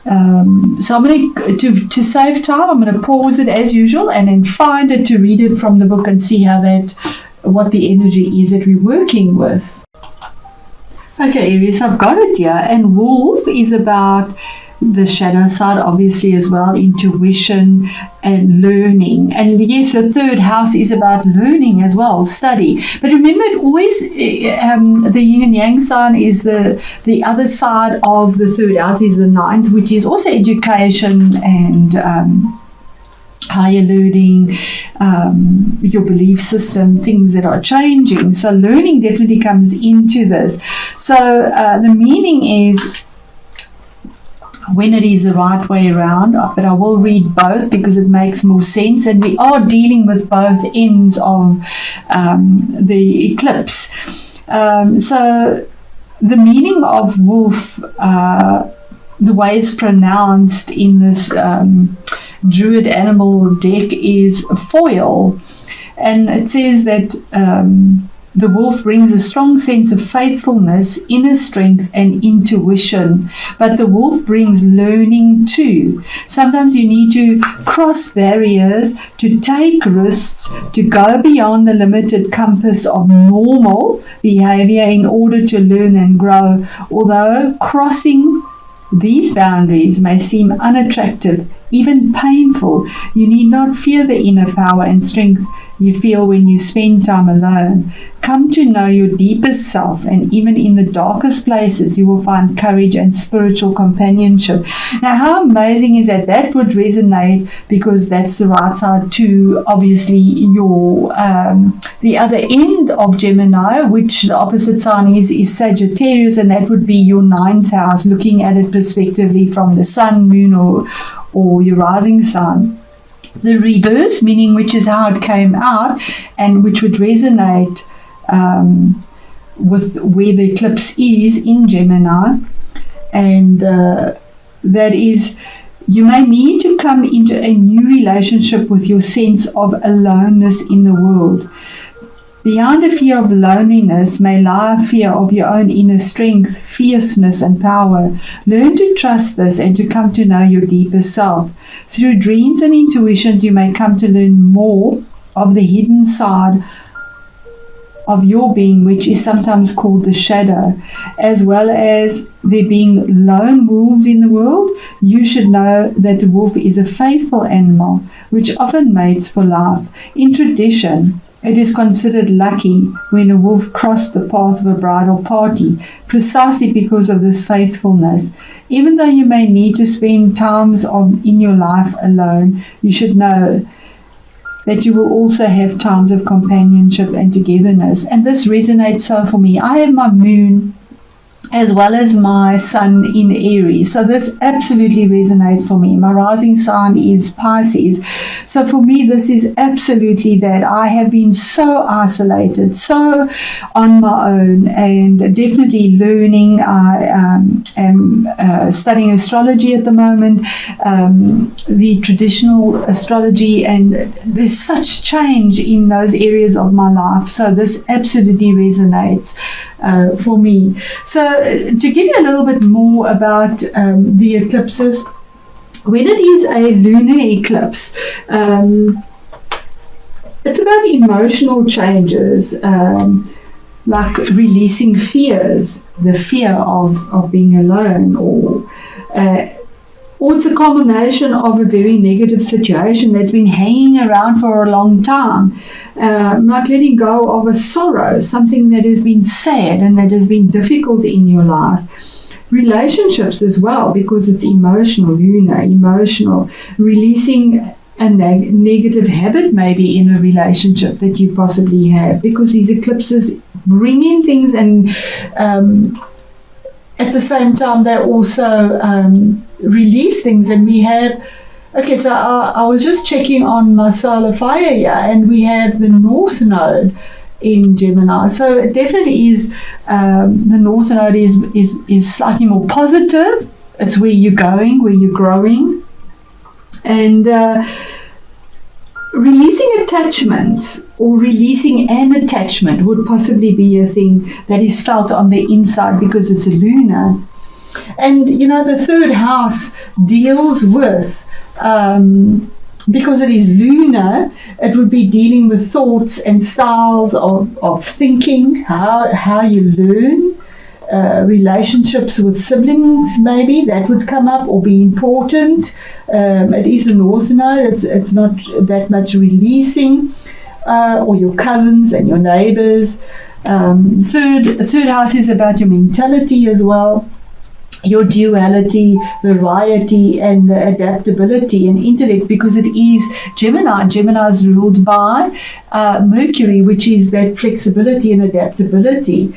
So I'm going to save time, I'm going to pause it as usual and then find it to read it from the book and see what the energy is that we're working with. Okay, Aries, I've got it here. And wolf is about the shadow side, obviously, as well, intuition and learning. And yes, the third house is about learning as well, study. But remember, it always the yin and yang sign is the other side of the third house is the ninth, which is also education and higher learning, your belief system, things that are changing. So learning definitely comes into this. So the meaning is when it is the right way around, but I will read both because it makes more sense, and we are dealing with both ends of the eclipse. So the meaning of wolf, the way it's pronounced in this Druid animal deck is foil, and it says that the wolf brings a strong sense of faithfulness, inner strength and intuition, but the wolf brings learning too. Sometimes you need to cross barriers, to take risks, to go beyond the limited compass of normal behavior in order to learn and grow. Although crossing these boundaries may seem unattractive, even painful, you need not fear the inner power and strength you feel when you spend time alone. Come to know your deepest self, and even in the darkest places you will find courage and spiritual companionship. Now, how amazing is that? That would resonate because that's the right side to obviously your the other end of Gemini, which the opposite sign is Sagittarius, and that would be your ninth house, looking at it prospectively from the sun, moon or your rising sign. The reverse, meaning which is how it came out and which would resonate with where the eclipse is in Gemini, and that is, you may need to come into a new relationship with your sense of aloneness in the world. Behind a fear of loneliness may lie a fear of your own inner strength, fierceness and power. Learn to trust this and to come to know your deeper self. Through dreams and intuitions, you may come to learn more of the hidden side of your being, which is sometimes called the shadow. As well as there being lone wolves in the world, you should know that the wolf is a faithful animal, which often mates for life. In tradition, it is considered lucky when a wolf crossed the path of a bridal party, precisely because of this faithfulness. Even though you may need to spend times in your life alone, you should know that you will also have times of companionship and togetherness. And this resonates so for me. I have my moon as well as my sun in Aries. So this absolutely resonates for me. My rising sign is Pisces. So for me, this is absolutely that. I have been so isolated, so on my own, and definitely learning. I am studying astrology at the moment, the traditional astrology, and there's such change in those areas of my life. So this absolutely resonates for me. So to give you a little bit more about the eclipses, when it is a lunar eclipse, it's about emotional changes, like releasing fears, the fear of being alone, or it's a combination of a very negative situation that's been hanging around for a long time, like letting go of a sorrow, something that has been sad and that has been difficult in your life. Relationships as well, because it's emotional, lunar, emotional, releasing a negative habit maybe in a relationship that you possibly have, because these eclipses bring in things, and at the same time they also release things. And we have, okay, so I was just checking on my solar fire here, and we have the North Node in Gemini. So it definitely is, the North Node is slightly more positive. It's where you're going, where you're growing, and releasing attachments or releasing an attachment would possibly be a thing that is felt on the inside because it's a lunar. And the third house deals with, because it is lunar, it would be dealing with thoughts and styles of thinking, how you learn, relationships with siblings, maybe that would come up or be important. It is a north node, it's not that much releasing, or your cousins and your neighbors. Third house is about your mentality as well, your duality, variety, and adaptability and intellect, because it is Gemini. Gemini is ruled by Mercury, which is that flexibility and adaptability.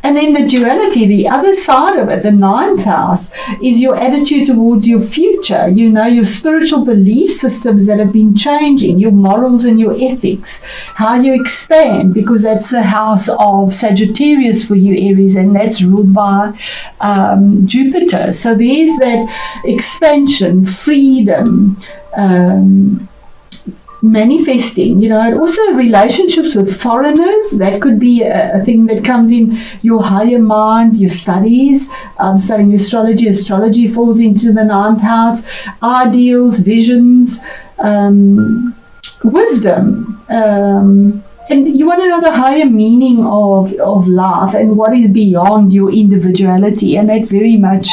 And then the duality, the other side of it, the ninth house, is your attitude towards your future, your spiritual belief systems that have been changing, your morals and your ethics, how you expand, because that's the house of Sagittarius for you, Aries, and that's ruled by Jupiter. So there's that expansion, freedom, manifesting, and also relationships with foreigners. That could be a thing that comes in your higher mind, your studies, studying astrology falls into the ninth house, ideals, visions, wisdom, and you want to know the higher meaning of life and what is beyond your individuality, and that very much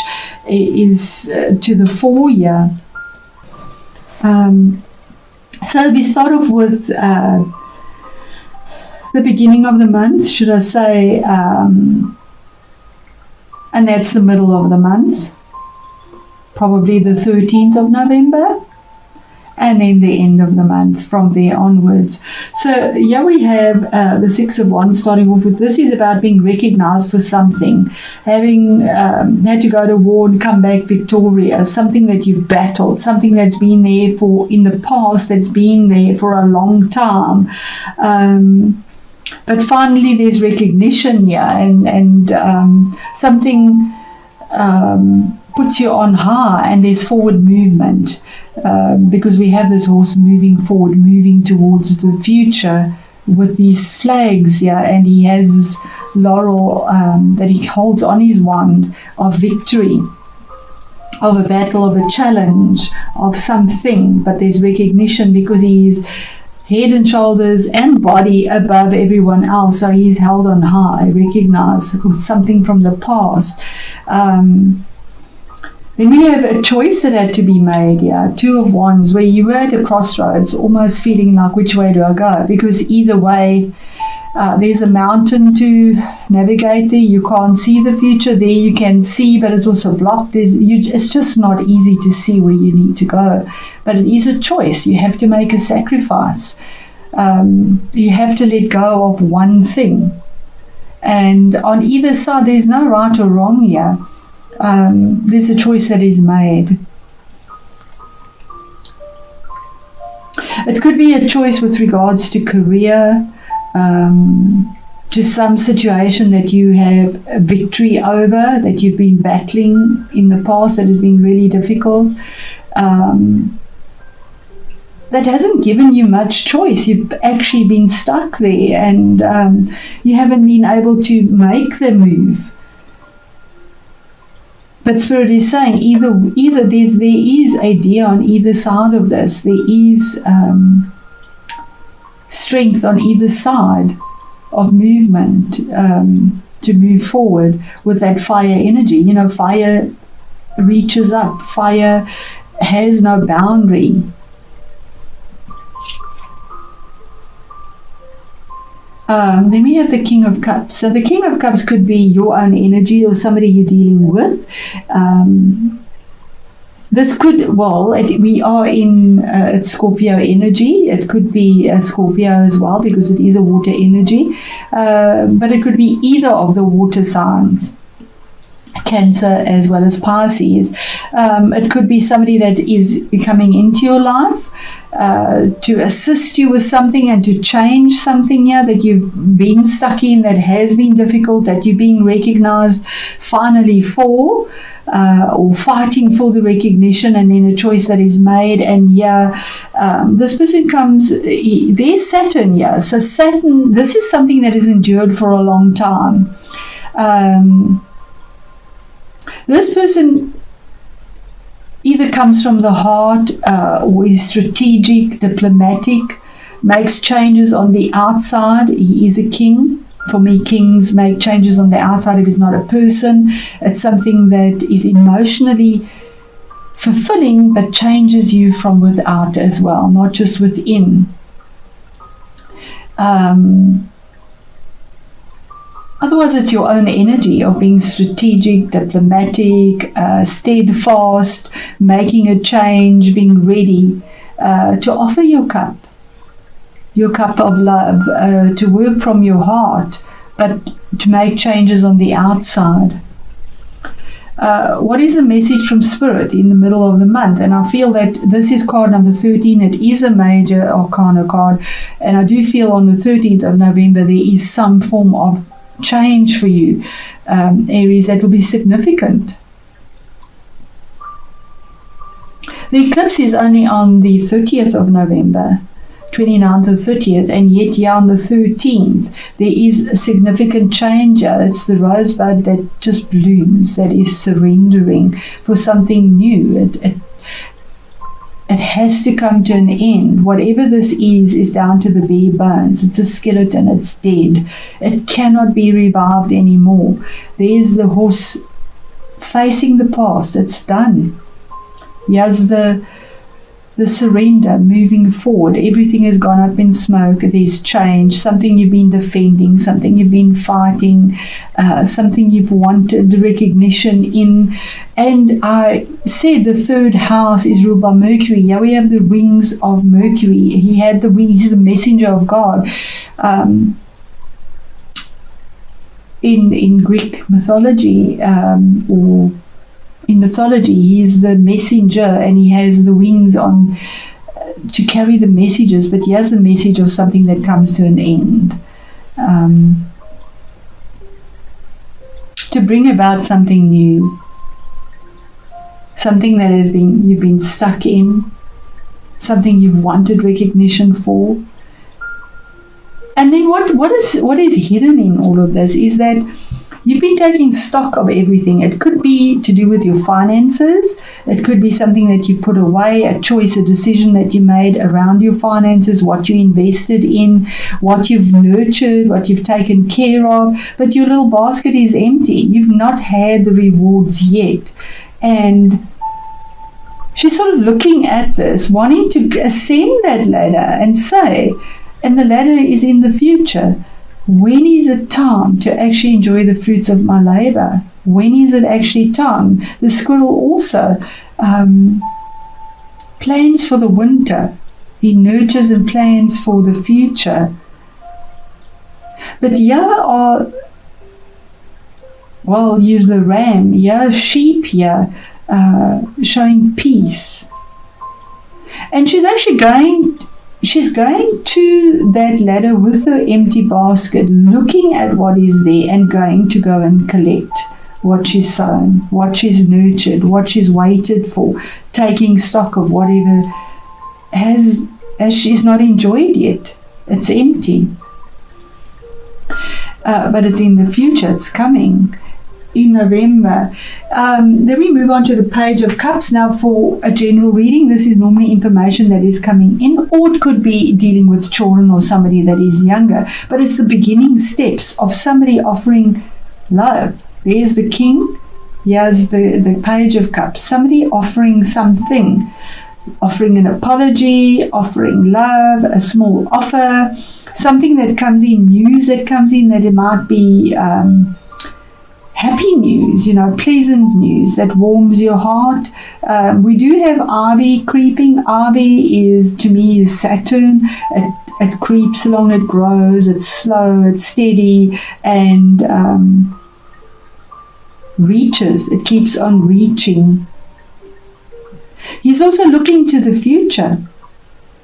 is to the fore here. So we start off with the beginning of the month, should I say, and that's the middle of the month, probably the 13th of November, and then the end of the month from there onwards. So here we have the Six of Wands starting off with. This is about being recognized for something, having had to go to war and come back victorious, something that you've battled, something that's been there for in the past, that's been there for a long time. But finally there's recognition here, and something puts you on high, and there's forward movement, because we have this horse moving forward, moving towards the future with these flags here, and he has this laurel that he holds on his wand of victory, of a battle, of a challenge, of something. But there's recognition because he is head and shoulders and body above everyone else, so he's held on high, recognized with something from the past. Then we have a choice that had to be made here, Two of Wands, where you were at a crossroads, almost feeling like, which way do I go? Because either way, there's a mountain to navigate there. You can't see the future. There you can see, but it's also blocked. It's just not easy to see where you need to go. But it is a choice. You have to make a sacrifice. You have to let go of one thing. And on either side, there's no right or wrong here. There's a choice that is made. It could be a choice with regards to career, to some situation that you have a victory over, that you've been battling in the past that has been really difficult, that hasn't given you much choice. You've actually been stuck there, and you haven't been able to make the move. But Spirit is saying either there is a deer on either side of this. There is strength on either side of movement to move forward with that fire energy. Fire reaches up. Fire has no boundary. Then we have the King of Cups. So the King of Cups could be your own energy or somebody you're dealing with. This could, we are in Scorpio energy. It could be a Scorpio as well, because it is a water energy. But it could be either of the water signs, Cancer as well as Pisces. It could be somebody that is coming into your life to assist you with something and to change something here that you've been stuck in, that has been difficult, that you're being recognized finally for, or fighting for the recognition, and then a choice that is made. And this person comes, there's Saturn here. So Saturn, this is something that has endured for a long time. This person either comes from the heart or is strategic, diplomatic, makes changes on the outside. He is a king. For me, kings make changes on the outside if it's not a person. It's something that is emotionally fulfilling but changes you from without as well, not just within. Otherwise, it's your own energy of being strategic, diplomatic, steadfast, making a change, being ready to offer your cup of love, to work from your heart, but to make changes on the outside. What is the message from Spirit in the middle of the month? And I feel that this is card number 13. It is a major arcana card, and I do feel on the 13th of November there is some form of change for you, Aries, that will be significant. The eclipse is only on the 30th of November, 29th or 30th, and yet here on the 13th there is a significant change. It's the rosebud that just blooms, that is surrendering for something new. It has to come to an end. Whatever this is down to the bare bones. It's a skeleton, it's dead. It cannot be revived anymore. There's the horse facing the past. It's done. Here's the surrender, moving forward. Everything has gone up in smoke. There's change, something you've been defending, something you've been fighting, something you've wanted recognition in. And I said the third house is ruled by Mercury. Here we have the wings of Mercury. He had the wings, he's the messenger of God. In Greek mythology, or in mythology, he is the messenger, and he has the wings on to carry the messages, but he has the message of something that comes to an end, to bring about something new, something that you've been stuck in, something you've wanted recognition for. And then what is hidden in all of this is that you've been taking stock of everything. It could be to do with your finances. It could be something that you put away, a choice, a decision that you made around your finances, what you invested in, what you've nurtured, what you've taken care of. But your little basket is empty. You've not had the rewards yet. And she's sort of looking at this, wanting to ascend that ladder and say, and the ladder is in the future. When is it time to actually enjoy the fruits of my labor? When is it actually time? The squirrel also plans for the winter. He nurtures and plans for the future. But here are, well, you're the ram, here sheep here, showing peace. And she's actually going to that ladder with her empty basket, looking at what is there and going to go and collect what she's sown, what she's nurtured, what she's waited for, taking stock of whatever as she's not enjoyed yet. It's empty. But it's in the future, it's coming in November. Then we move on to the Page of Cups. Now, for a general reading, this is normally information that is coming in, or it could be dealing with children or somebody that is younger, but it's the beginning steps of somebody offering love. There's the King, here's the Page of Cups, somebody offering something, offering an apology, offering love, a small offer, something that comes in, news that comes in, that it might be happy news, pleasant news that warms your heart. We do have Ivy creeping. Ivy is, to me, is Saturn. It creeps along, it grows, it's slow, it's steady, and reaches. It keeps on reaching. He's also looking to the future.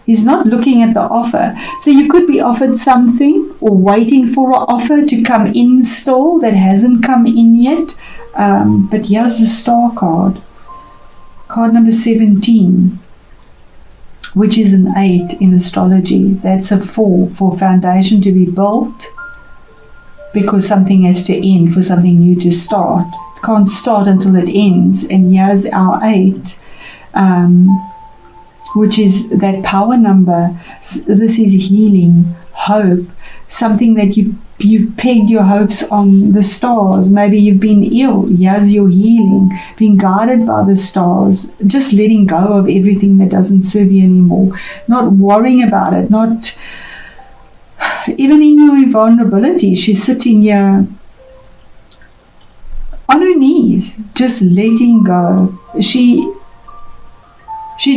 He's not looking at the offer. So you could be offered something or waiting for an offer to come in still that hasn't come in yet. But here's the Star card. Card number 17, which is an 8 in astrology. That's a 4 for foundation to be built, because something has to end for something new to start. can't start until it ends. And here's our 8, which is that power number. This is healing, hope, something that you've pegged your hopes on the stars. Maybe you've been ill. Here's your healing, being guided by the stars, just letting go of everything that doesn't serve you anymore, not worrying about it, not even in your vulnerability. She's sitting here on her knees, just letting go. She's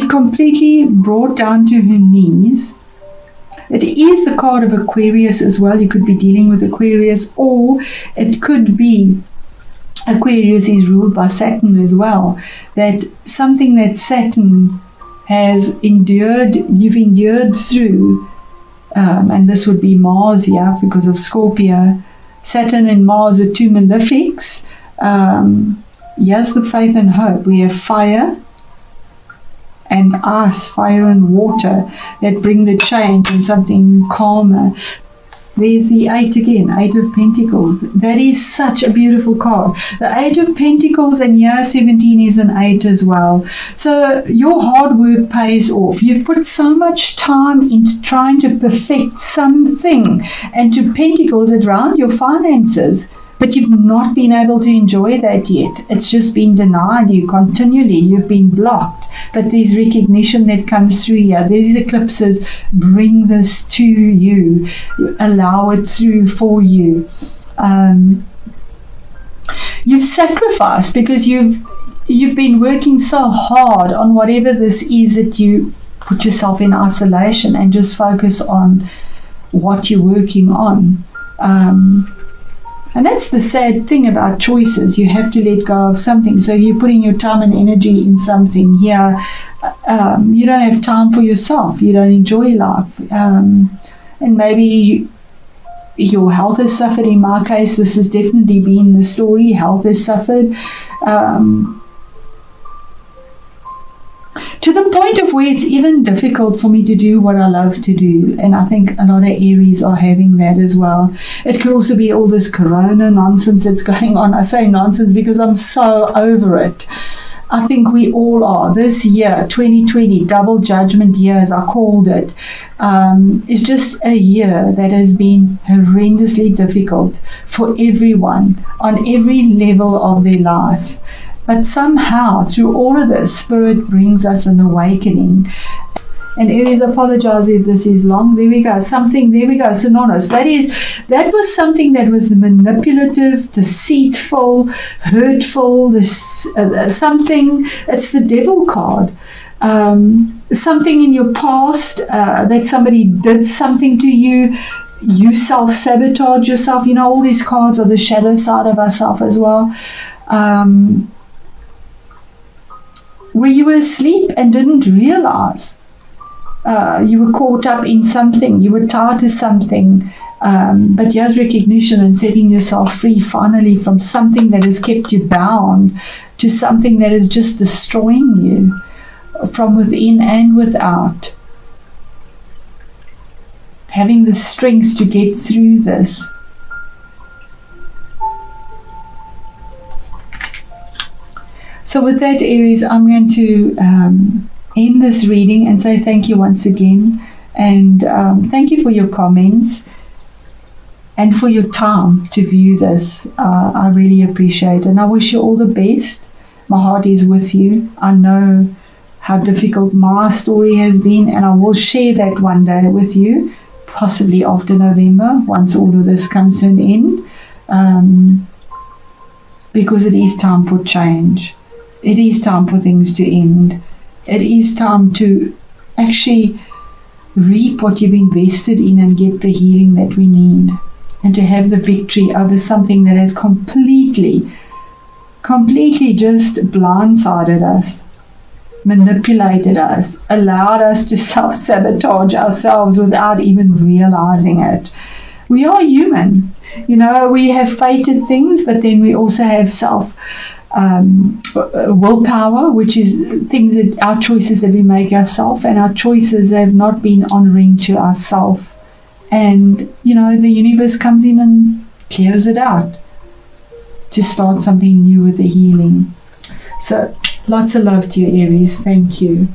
completely brought down to her knees. It is the card of Aquarius as well. You could be dealing with Aquarius, or it could be Aquarius is ruled by Saturn as well. That something that Saturn has endured, you've endured through, and this would be Mars here because of Scorpio. Saturn and Mars are 2 malefics. Here's the faith and hope. We have fire and ice, fire and water, that bring the change and something calmer. There's the 8 again, 8 of Pentacles. That is such a beautiful card. The 8 of Pentacles, and year 17 is an 8 as well. So your hard work pays off. You've put so much time into trying to perfect something, and to Pentacles around your finances, but you've not been able to enjoy that yet. It's just been denied you continually. You've been blocked. But there's recognition that comes through here. These eclipses bring this to you. Allow it through for you. You've sacrificed because you've been working so hard on whatever this is, that you put yourself in isolation and just focus on what you're working on. And that's the sad thing about choices. You have to let go of something. So you're putting your time and energy in something here. You don't have time for yourself. You don't enjoy life. And maybe your health has suffered. In my case, this has definitely been the story. Health has suffered. To the point of where it's even difficult for me to do what I love to do. And I think a lot of Aries are having that as well. It could also be all this corona nonsense that's going on. I say nonsense because I'm so over it. I think we all are. This year, 2020, double judgment year, as I called it, is just a year that has been horrendously difficult for everyone on every level of their life. But somehow, through all of this, Spirit brings us an awakening. And Aries, apologize if this is long. There we go. There we go. Synonymous. That was something that was manipulative, deceitful, hurtful, something. It's the devil card. Something in your past that somebody did something to you. You self-sabotage yourself. You know, all these cards are the shadow side of ourselves as well. Where you were asleep and didn't realize. You were caught up in something. You were tied to something. But here's recognition and setting yourself free finally from something that has kept you bound to something that is just destroying you from within and without. Having the strength to get through this. So with that, Aries, I'm going to end this reading and say thank you once again. And thank you for your comments and for your time to view this. I really appreciate it. And I wish you all the best. My heart is with you. I know how difficult my story has been, and I will share that one day with you, possibly after November, once all of this comes to an end. Because it is time for change. It is time for things to end. It is time to actually reap what you've invested in and get the healing that we need. And to have the victory over something that has completely just blindsided us, manipulated us, allowed us to self-sabotage ourselves without even realizing it. We are human. You know, we have fated things, but then we also have willpower, which is things that our choices that we make ourselves, and our choices have not been honoring to ourselves. And you know, the universe comes in and clears it out to start something new with the healing. So lots of love to you, Aries. Thank you.